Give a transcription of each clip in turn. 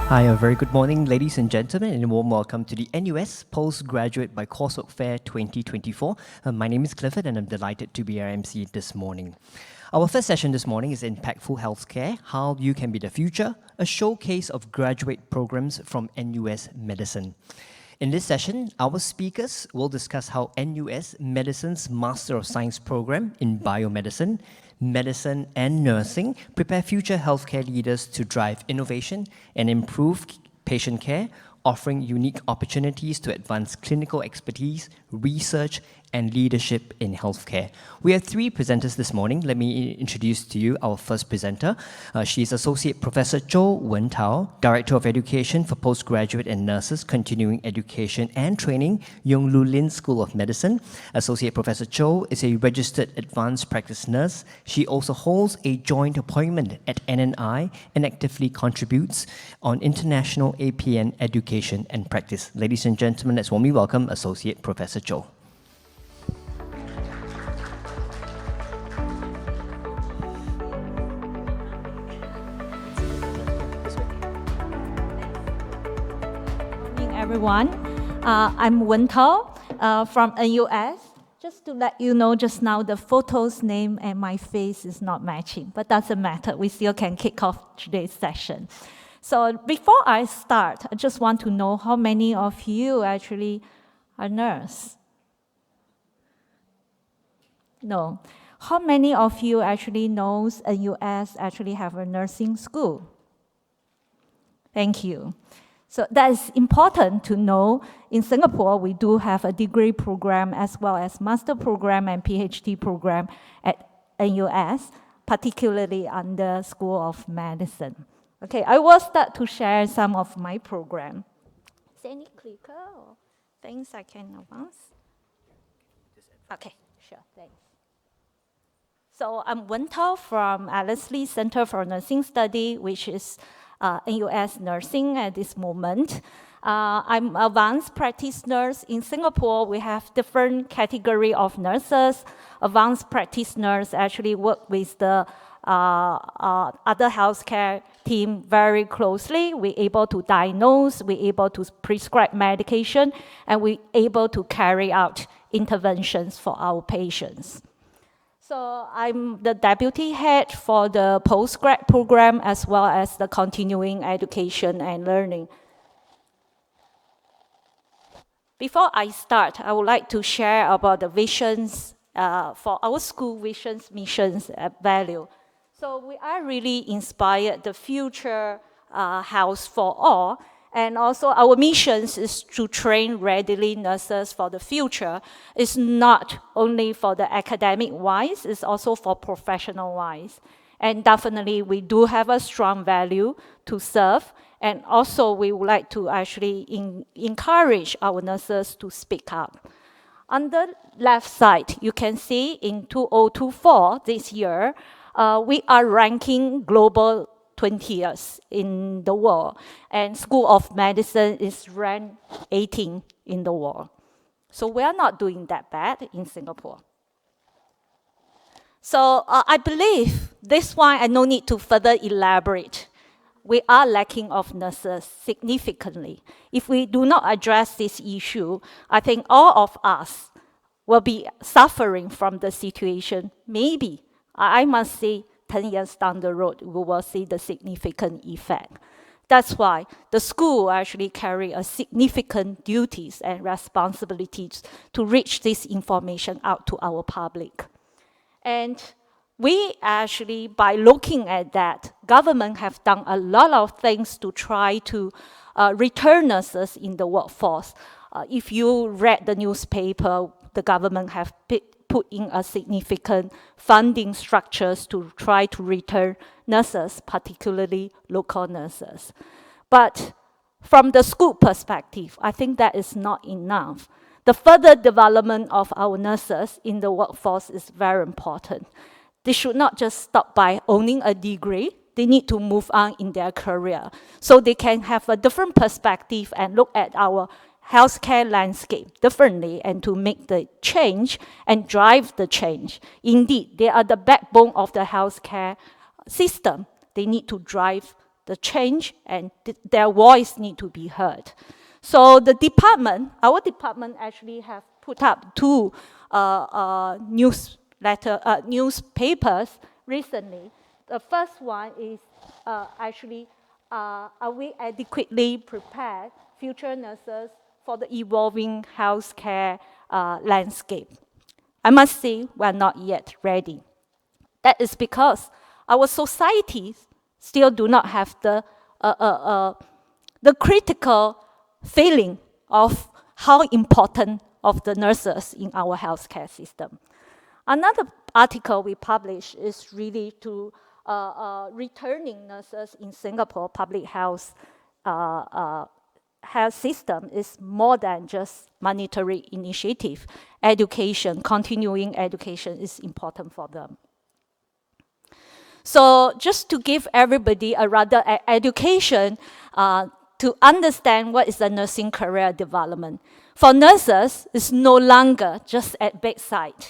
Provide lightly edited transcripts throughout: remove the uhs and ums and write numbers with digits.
Hi, a very good morning, ladies and gentlemen, and a warm welcome to the NUS Postgraduate by Coursework Fair 2024. My name is Clifford, and I'm delighted to be your MC this morning. Our first session this morning is Impactful Healthcare, How You Can Be the Future, a showcase of graduate programs from NUS Medicine. In this session, our speakers will discuss how NUS Medicine's Master of Science program in Biomedicine, Medicine and Nursing prepare future healthcare leaders to drive innovation and improve patient care, offering unique opportunities to advance clinical expertise, research, and leadership in healthcare. We have three presenters this morning. Let me introduce to you our first presenter. She is Associate Professor Zhou Wentao, Director of Education for Postgraduate and Nurses Continuing Education and Training, Yong Lu Lin School of Medicine. Associate Professor Zhou is a registered advanced practice nurse. She also holds a joint appointment at NNI and actively contributes on international APN education and practice. Ladies and gentlemen, let's warmly welcome Associate Professor Zhou. Everyone. I'm Wentao from NUS. Just to let you know, just now the photo's name and my face is not matching, but doesn't matter. We still can kick off today's session. So before I start, I just want to know how many of you actually are nurse? No. How many of you actually knows NUS actually have a nursing school? Thank you. So that is important to know. In Singapore, we do have a degree program as well as master program and PhD program at NUS, particularly under School of Medicine. Okay, I will start to share some of my program. Is there any clicker or things I can advance? Okay, sure, thanks. So I'm Wentao from Alice Lee Center for Nursing Study, which is NUS Nursing at this moment. I'm advanced practice nurse. In Singapore, we have different category of nurses. Advanced practice nurse actually work with the other healthcare team very closely. We're able to diagnose, we're able to prescribe medication, and we're able to carry out interventions for our patients. So I'm the deputy head for the postgrad program as well as the continuing education and learning. Before I start, I would like to share about the visions for our school visions, missions, and value. So we are really inspired the future health for all. And also our missions is to train readily nurses for the future. It's not only for the academic wise, it's also for professional wise. And definitely we do have a strong value to serve. And also we would like to actually encourage our nurses to speak up. On the left side, you can see in 2024, this year, we are ranking global 20th in the world, and School of Medicine is ranked 18 in the world. So we are not doing that bad in Singapore. So I believe this one, I no need to further elaborate. We are lacking of nurses significantly. If we do not address this issue, I think all of us will be suffering from the situation. Maybe, I must say, 10 years down the road, we will see the significant effect. That's why the school actually carry a significant duties and responsibilities to reach this information out to our public. And we actually, by looking at that, government have done a lot of things to try to return nurses in the workforce. If you read the newspaper, the government have put in a significant funding structures to try to return nurses, particularly local nurses. But from the school perspective, I think that is not enough. The further development of our nurses in the workforce is very important. They should not just stop by owning a degree. They need to move on in their career so they can have a different perspective and look at our healthcare landscape differently and to make the change and drive the change. Indeed, they are the backbone of the healthcare system. They need to drive the change, and their voice need to be heard. So the department, our department actually have put up two newspapers recently. The first one is are we adequately prepared, future nurses, for the evolving healthcare landscape? I must say we're not yet ready. That is because our societies still do not have the critical feeling of how important of the nurses in our healthcare system. Another article we published is really to returning nurses in Singapore public health health system is more than just monetary initiative. Education, continuing education is important for them. So just to give everybody a rather education to understand what is the nursing career development. For nurses, it's no longer just at bedside.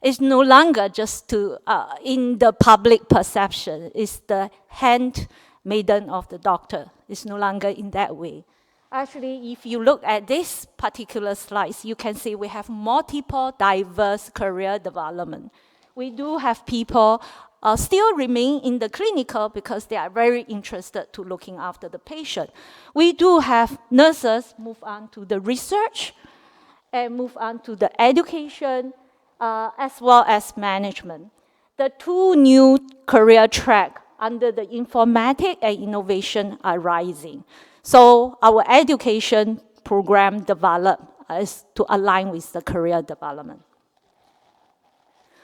It's no longer just to in the public perception. It's the handmaiden of the doctor. It's no longer in that way. Actually, if you look at this particular slides, you can see we have multiple diverse career development. We do have people still remain in the clinical because they are very interested to looking after the patient. We do have nurses move on to the research and move on to the education as well as management. The two new career track under the informatics and innovation are rising. So our education program developed is to align with the career development.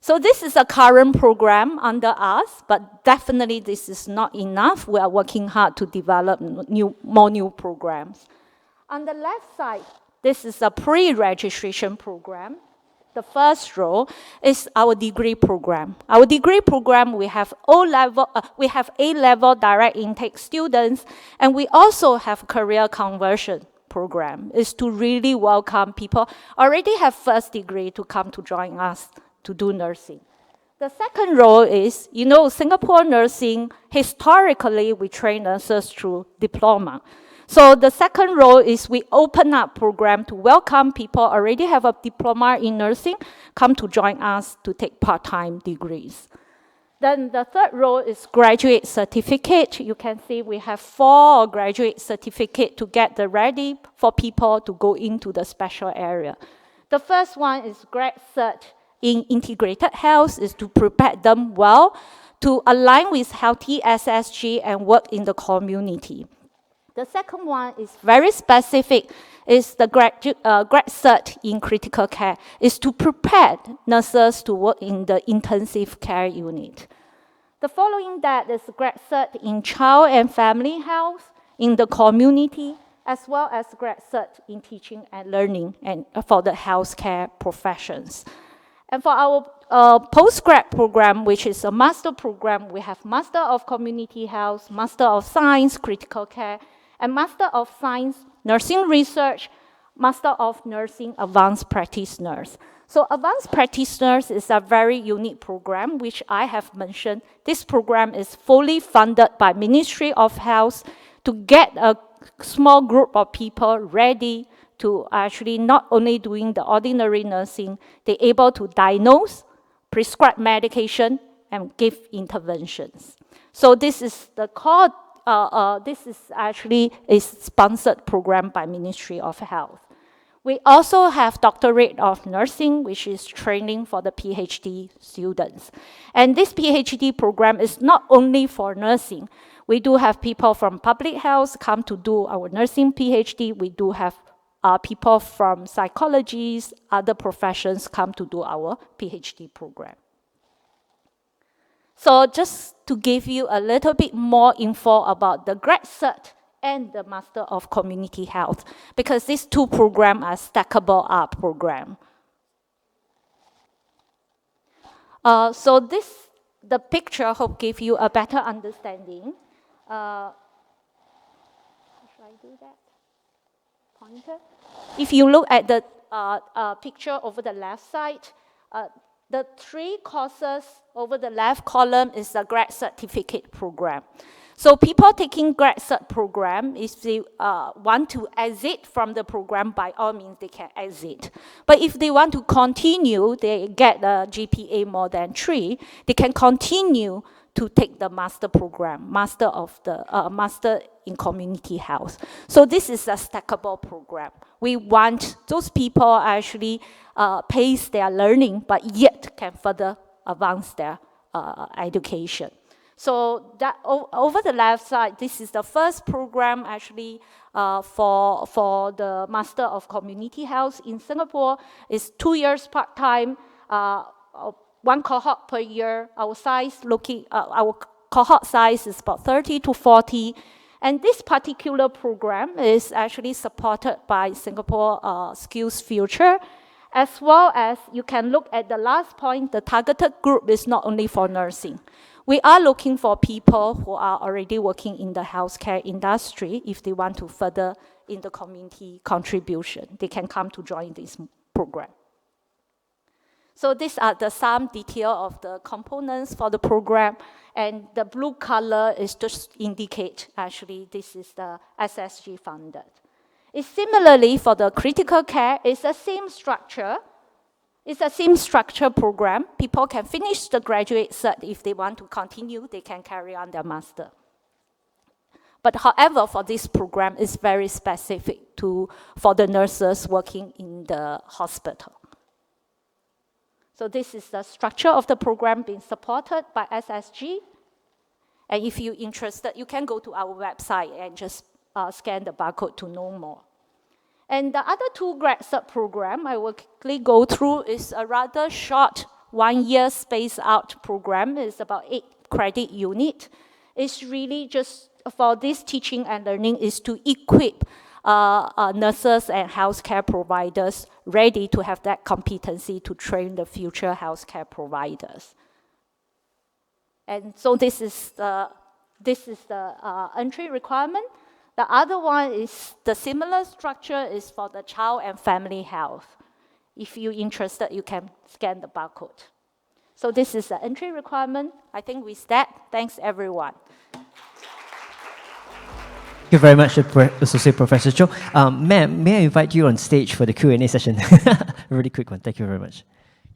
So this is a current program under us, but definitely this is not enough. We are working hard to develop more new programs. On the left side, this is a pre-registration program. The first row is our degree program. Our degree program, we have A-level direct intake students, and we also have career conversion program. Is to really welcome people already have first degree to come to join us to do nursing. The second role is, Singapore nursing, historically, we train nurses through diploma. So the second role is we open up program to welcome people already have a diploma in nursing, come to join us to take part-time degrees. Then the third role is graduate certificate. You can see we have 4 graduate certificates to get ready for people to go into the special area. The first one is grad cert in integrated health, is to prepare them well to align with healthy SSG and work in the community. The second one is very specific, is the grad cert in critical care, is to prepare nurses to work in the intensive care unit. The following that is grad cert in child and family health in the community, as well as grad cert in teaching and learning and for the healthcare professions. And for our postgrad program, which is a master program, we have Master of Community Health, Master of Science, Critical Care, and Master of Science, Nursing Research, Master of Nursing, Advanced Practice Nurse. So Advanced Practice Nurse is a very unique program, which I have mentioned. This program is fully funded by Ministry of Health to get a small group of people ready to actually not only doing the ordinary nursing, they're able to diagnose, prescribe medication, and give interventions. So this is the core, this is actually a sponsored program by Ministry of Health. We also have Doctorate of Nursing, which is training for the PhD students. And this PhD program is not only for nursing. We do have people from public health come to do our nursing PhD. We do have people from psychologists, other professions come to do our PhD program. So just to give you a little bit more info about the grad cert and the Master of Community Health, because these two programs are stackable up program. So the picture, I hope, gave you a better understanding. Should I do that? Pointer. If you look at the picture over the left side, the 3 courses over the left column is the grad certificate program. So people taking grad cert program, if they want to exit from the program, by all means they can exit. But if they want to continue, they get a GPA more than 3, they can continue to take the master program, master in community health. So this is a stackable program. We want those people actually pace their learning, but yet can further advance their education. So that over the left side, this is the first program actually for the Master of Community Health in Singapore. It's 2 years part-time, 1 cohort per year. Our cohort size is about 30 to 40. And this particular program is actually supported by Singapore Skills Future, as well as you can look at the last point, the targeted group is not only for nursing. We are looking for people who are already working in the healthcare industry. If they want to further in the community contribution, they can come to join this program. So these are some detail of the components for the program, and the blue color is just indicate actually this is the SSG funded. It's similarly for the critical care, it's the same structure. It's a same structure program. People can finish the graduate cert. If they want to continue, they can carry on their master. But however, for this program, it's very specific for the nurses working in the hospital. So this is the structure of the program being supported by SSG. And if you're interested, you can go to our website and just scan the barcode to know more. And the other 2 grad cert program I will quickly go through is a rather short 1-year spaced out program. It's about 8 credit unit. It's really just for this teaching and learning is to equip nurses and healthcare providers ready to have that competency to train the future healthcare providers. And so this is the entry requirement. The other one is the similar structure is for the child and family health. If you're interested, you can scan the barcode. So this is the entry requirement. I think with that, thanks everyone. Thank you very much, Associate Professor Cho. Ma'am, may I invite you on stage for the Q&A session? A really quick one. Thank you very much.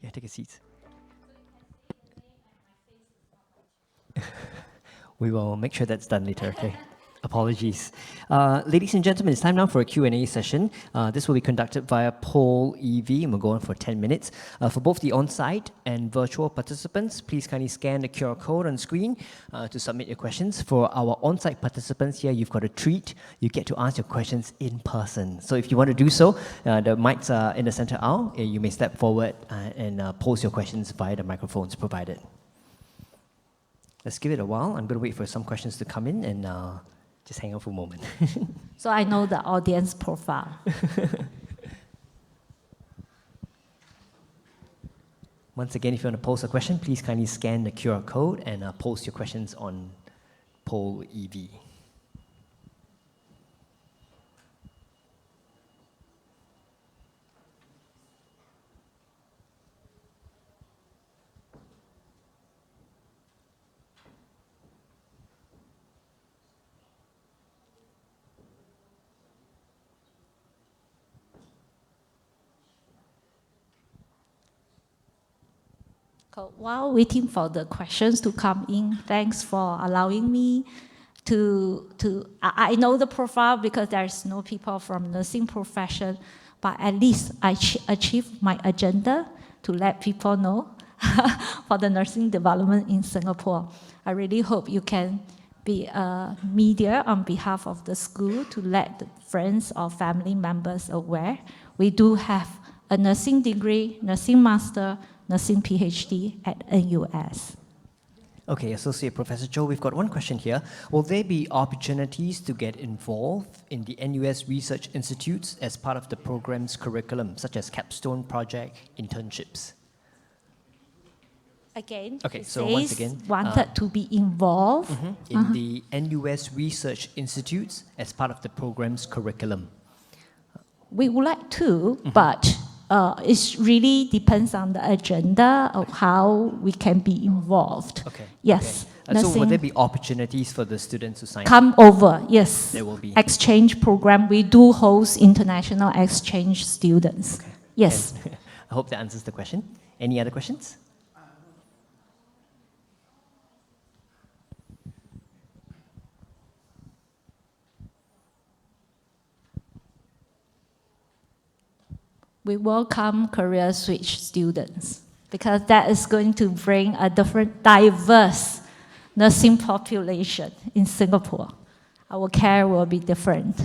Yeah, take a seat. We will make sure that's done later, okay? Apologies. Ladies and gentlemen, it's time now for a Q&A session. This will be conducted via Poll EV and will go on for 10 minutes. For both the on-site and virtual participants, please kindly scan the QR code on screen to submit your questions. For our on-site participants here, you've got a treat. You get to ask your questions in person. So if you want to do so, the mics are in the center aisle. You may step forward and pose your questions via the microphones provided. Let's give it a while. I'm going to wait for some questions to come in and just hang on for a moment. So I know the audience profile. Once again, if you want to pose a question, please kindly scan the QR code and post your questions on Poll EV. While waiting for the questions to come in, thanks for allowing me I know the profile because there's no people from nursing profession, but at least I achieved my agenda to let people know for the nursing development in Singapore. I really hope you can be a media on behalf of the school to let the friends or family members aware. We do have a nursing degree, nursing master, nursing PhD at NUS. Okay, Associate Professor Cho, we've got one question here. Will there be opportunities to get involved in the NUS Research Institutes as part of the program's curriculum, such as capstone project, internships? Again, okay, so once again, wanted to be involved in the NUS Research Institutes as part of the program's curriculum. We would like to, but it really depends on the agenda of how we can be involved. Okay. Yes. Okay. So will nursing. there be opportunities for the students to sign up? Come over, yes. There will be. Exchange program. We do host international exchange students. Yes. And I hope that answers the question. Any other questions? We welcome career switch students because that is going to bring a different, diverse nursing population in Singapore. Our care will be different.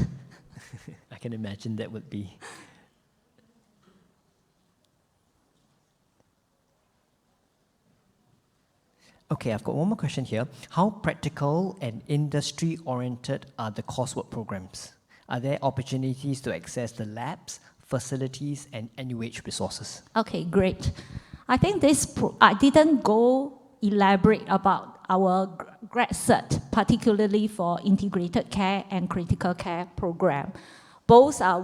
I can imagine that would be. Okay, I've got one more question here. How practical and industry-oriented are the coursework programs? Are there opportunities to access the labs, facilities, and NUH resources? Okay, great. I think I didn't go elaborate about our grad cert, particularly for integrated care and critical care program. Both are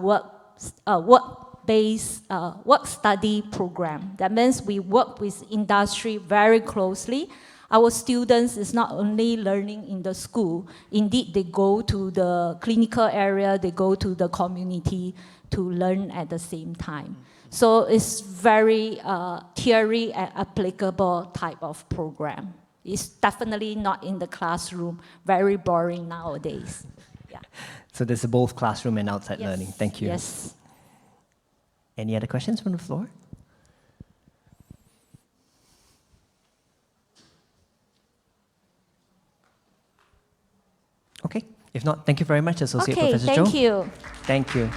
work-based, work-study program. That means we work with industry very closely. Our students is not only learning in the school, indeed they go to the clinical area, they go to the community to learn at the same time. So it's very theory and applicable type of program. It's definitely not in the classroom, very boring nowadays. Yeah. So there's both classroom and outside learning. Thank you. Yes. Any other questions from the floor? Okay. If not, thank you very much, Associate Okay, Professor thank Cho. you. Thank you.